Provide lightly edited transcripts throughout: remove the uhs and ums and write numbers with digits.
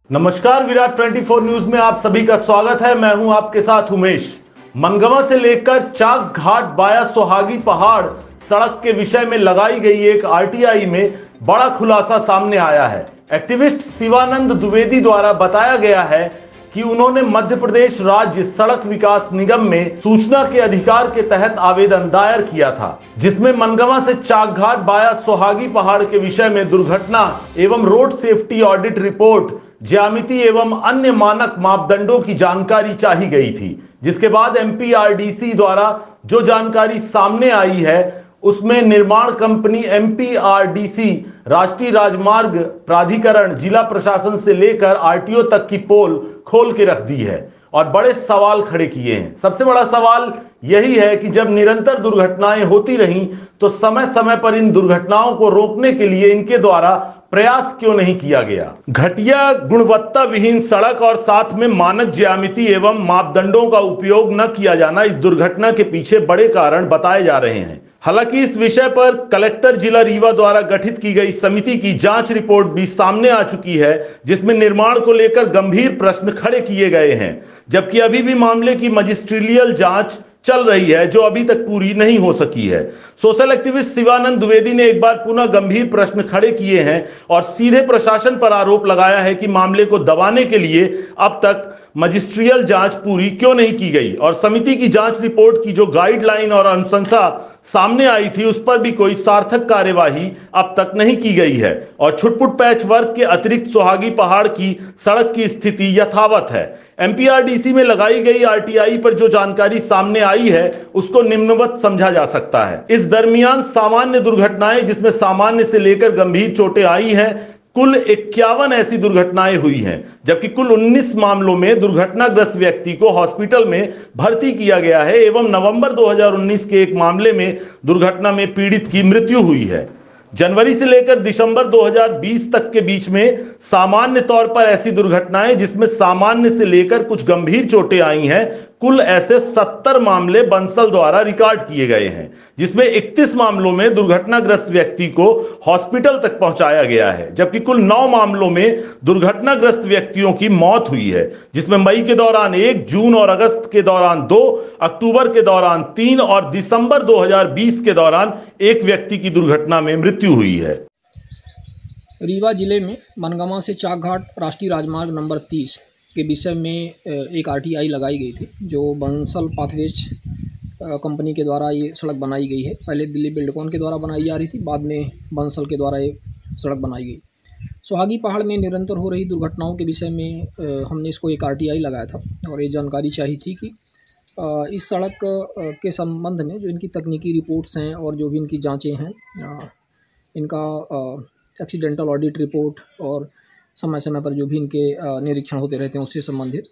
नमस्कार, विराट 24 न्यूज में आप सभी का स्वागत है। मैं हूं आपके साथ उमेश। मनगवा से लेकर चाक घाट वाया सोहागी पहाड़ सड़क के विषय में लगाई गई एक आरटीआई में बड़ा खुलासा सामने आया है। एक्टिविस्ट शिवानंद द्विवेदी द्वारा बताया गया है कि उन्होंने मध्य प्रदेश राज्य सड़क विकास निगम में सूचना के अधिकार के तहत आवेदन दायर किया था, जिसमें मनगवा से चाकघाट वाया सोहागी पहाड़ के विषय में दुर्घटना एवं रोड सेफ्टी ऑडिट रिपोर्ट, ज्यामिति एवं अन्य मानक मापदंडों की जानकारी चाही गई थी। जिसके बाद एमपीआरडीसी द्वारा जो जानकारी सामने आई है उसमें निर्माण कंपनी एमपीआरडीसी, राष्ट्रीय राजमार्ग प्राधिकरण, जिला प्रशासन से लेकर आरटीओ तक की पोल खोल के रख दी है और बड़े सवाल खड़े किए हैं। सबसे बड़ा सवाल यही है कि जब निरंतर दुर्घटनाएं होती रहीं तो समय समय पर इन दुर्घटनाओं को रोकने के लिए इनके द्वारा प्रयास क्यों नहीं किया गया। घटिया गुणवत्ता विहीन सड़क और साथ में मानक ज्यामिति एवं मापदंडों का उपयोग न किया जाना इस दुर्घटना के पीछे बड़े कारण बताए जा रहे हैं। हालांकि इस विषय पर कलेक्टर जिला रीवा द्वारा गठित की गई समिति की जांच रिपोर्ट भी सामने आ चुकी है, जिसमें निर्माण को लेकर गंभीर प्रश्न खड़े किए गए हैं, जबकि अभी भी मामले की मजिस्ट्रियल जांच चल रही है जो अभी तक पूरी नहीं हो सकी है। सोशल एक्टिविस्ट शिवानंद द्विवेदी ने एक बार पुनः गंभीर प्रश्न खड़े किए हैं और सीधे प्रशासन पर आरोप लगाया है कि मामले को दबाने के लिए अब तक मजिस्ट्रियल जांच पूरी क्यों नहीं की गई और समिति की जांच रिपोर्ट की जो गाइडलाइन और अनुशंसा सामने आई थी उस पर भी कोई सार्थक कार्यवाही अब तक नहीं की गई है और छुटपुट पैच वर्क के अतिरिक्त सोहागी पहाड़ की सड़क की स्थिति यथावत है। एमपीआरडीसी में लगाई गई आरटीआई पर जो जानकारी सामने आई है उसको निम्नवत समझा जा सकता है। इस दरमियान सामान्य दुर्घटनाएं, जिसमें सामान्य से लेकर गंभीर चोटें आई हैं, कुल 51 ऐसी दुर्घटनाएं हुई हैं, जबकि कुल 19 मामलों में दुर्घटनाग्रस्त व्यक्ति को हॉस्पिटल में भर्ती किया गया है एवं नवंबर 2019 के एक मामले में दुर्घटना में पीड़ित की मृत्यु हुई है। जनवरी से लेकर दिसंबर 2020 तक के बीच में सामान्य तौर पर ऐसी दुर्घटनाएं जिसमें सामान्य से लेकर कुछ गंभीर चोटें आई हैं, कुल ऐसे 70 मामले बंसल द्वारा रिकॉर्ड किए गए हैं, जिसमें 31 मामलों में दुर्घटनाग्रस्त व्यक्ति को हॉस्पिटल तक पहुंचाया गया है, जबकि कुल 9 मामलों में दुर्घटनाग्रस्त व्यक्तियों की मौत हुई है, जिसमें मई के दौरान 1, जून और अगस्त के दौरान 2, अक्टूबर के दौरान 3 और दिसंबर 2020 के दौरान 1 व्यक्ति की दुर्घटना में मृत्यु हुई है। रीवा जिले में मनगवा से चाकघाट राष्ट्रीय राजमार्ग नंबर 30 के विषय में एक आरटीआई लगाई गई थी, जो बंसल पाथवेज कंपनी के द्वारा ये सड़क बनाई गई है। पहले दिल्ली बिल्डकॉन के द्वारा बनाई जा रही थी, बाद में बंसल के द्वारा ये सड़क बनाई गई। सोहागी पहाड़ में निरंतर हो रही दुर्घटनाओं के विषय में हमने इसको एक आरटीआई लगाया था और ये जानकारी चाहिए थी कि इस सड़क के संबंध में जो इनकी तकनीकी रिपोर्ट्स हैं और जो भी इनकी जाँचें हैं, इनका एक्सीडेंटल ऑडिट रिपोर्ट और समय समय पर जो भी इनके निरीक्षण होते रहते हैं उससे संबंधित,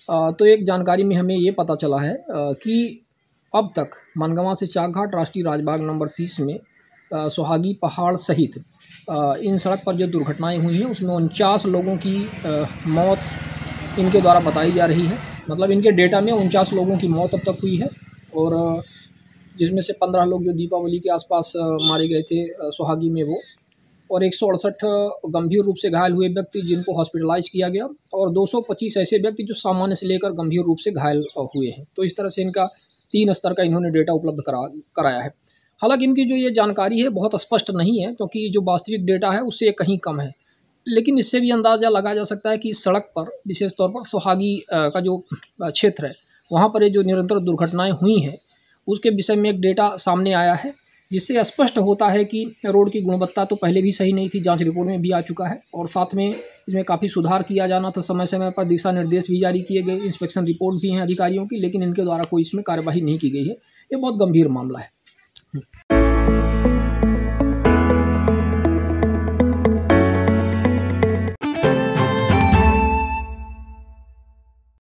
तो एक जानकारी में हमें ये पता चला है कि अब तक मनगवा से चाकघाट राष्ट्रीय राजमार्ग नंबर 30 में सोहागी पहाड़ सहित इन सड़क पर जो दुर्घटनाएं हुई हैं उसमें 49 लोगों की मौत इनके द्वारा बताई जा रही है। मतलब इनके डेटा में 49 लोगों की मौत अब तक हुई है और जिसमें से 15 लोग जो दीपावली के आसपास मारे गए थे सोहागी में वो, और 168 गंभीर रूप से घायल हुए व्यक्ति जिनको हॉस्पिटलाइज किया गया और 225 ऐसे व्यक्ति जो सामान्य से लेकर गंभीर रूप से घायल हुए हैं। तो इस तरह से इनका 3 स्तर का इन्होंने डेटा उपलब्ध कराया है। हालांकि इनकी जो ये जानकारी है बहुत स्पष्ट नहीं है, क्योंकि जो वास्तविक डेटा है उससे कहीं कम है, लेकिन इससे भी अंदाज़ा लगाया जा सकता है कि इस सड़क पर विशेष तौर पर सोहागी का जो क्षेत्र है वहाँ पर ये जो निरंतर दुर्घटनाएँ हुई हैं उसके विषय में एक डेटा सामने आया है, जिससे स्पष्ट होता है कि रोड की गुणवत्ता तो पहले भी सही नहीं थी, जांच रिपोर्ट में भी आ चुका है और साथ में इसमें काफ़ी सुधार किया जाना था। समय समय पर दिशा निर्देश भी जारी किए गए, इंस्पेक्शन रिपोर्ट भी हैं अधिकारियों की, लेकिन इनके द्वारा कोई इसमें कार्यवाही नहीं की गई है। ये बहुत गंभीर मामला है।